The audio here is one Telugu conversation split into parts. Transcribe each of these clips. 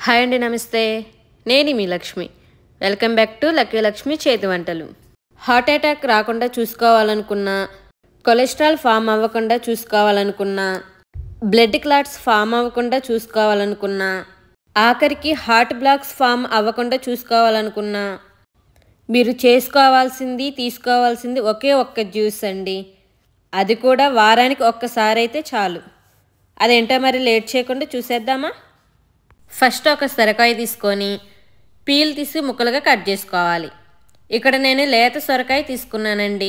హాయ్ అండి, నమస్తే. నేను మీ Lakshmi. Welcome back to lucky Lakshmi చేతి వంటలు. హార్ట్ అటాక్ రాకుండా చూసుకోవాలనుకున్నా, కొలెస్ట్రాల్ ఫామ్ అవ్వకుండా చూసుకోవాలనుకున్నా, బ్లడ్ క్లాట్స్ ఫామ్ అవ్వకుండా చూసుకోవాలనుకున్నా, ఆఖరికి హార్ట్ బ్లాక్స్ ఫామ్ అవ్వకుండా చూసుకోవాలనుకున్నా, మీరు తీసుకోవాల్సింది ఒకే ఒక్క జ్యూస్ అండి. అది కూడా వారానికి ఒక్కసారి అయితే చాలు. అదేంటో మరి లేట్ చేయకుండా చూసేద్దామా? ఫస్ట్ ఒక సొరకాయ తీసుకొని పీల్ తీసి ముక్కలుగా కట్ చేసుకోవాలి. ఇక్కడ నేను లేత సొరకాయ తీసుకున్నానండి,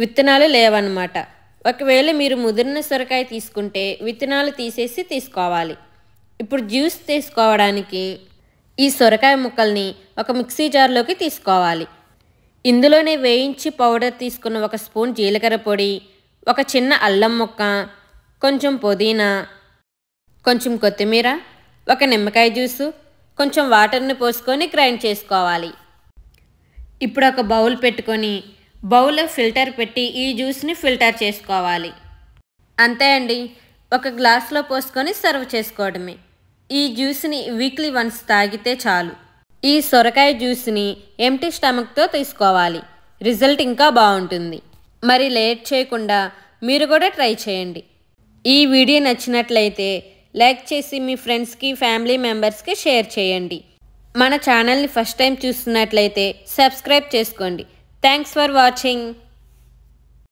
విత్తనాలు లేవన్నమాట. ఒకవేళ మీరు ముదిరిన సొరకాయ తీసుకుంటే విత్తనాలు తీసేసి తీసుకోవాలి. ఇప్పుడు జ్యూస్ తీసుకోవడానికి ఈ సొరకాయ ముక్కల్ని ఒక మిక్సీ జార్లోకి తీసుకోవాలి. ఇందులోనే వేయించి పౌడర్ తీసుకున్న 1 స్పూన్ జీలకర్ర పొడి, ఒక చిన్న అల్లం ముక్క, కొంచెం పుదీనా, కొంచెం కొత్తిమీర, ఒక నిమ్మకాయ జ్యూసు, కొంచెం వాటర్ని పోసుకొని గ్రైండ్ చేసుకోవాలి. ఇప్పుడు ఒక బౌల్ పెట్టుకొని బౌల్లో ఫిల్టర్ పెట్టి ఈ జ్యూస్ని ఫిల్టర్ చేసుకోవాలి. అంతే అండి, ఒక గ్లాస్లో పోసుకొని సర్వ్ చేసుకోవడమే. ఈ జ్యూస్ని వీక్లీ వన్స్ తాగితే చాలు. ఈ సొరకాయ జ్యూస్ని ఎంప్టీ స్టమక్తో తీసుకోవాలి. రిజల్ట్ ఇంకా బాగుంటుంది. మరి లేట్ చేయకుండా మీరు కూడా ట్రై చేయండి. ఈ వీడియో నచ్చినట్లయితే లైక్ చేసి మీ ఫ్రెండ్స్కి, ఫ్యామిలీ మెంబర్స్కి షేర్ చేయండి. మన ఛానల్ని ఫస్ట్ టైం చూస్తున్నట్లయితే సబ్స్క్రైబ్ చేసుకోండి. Thanks for watching.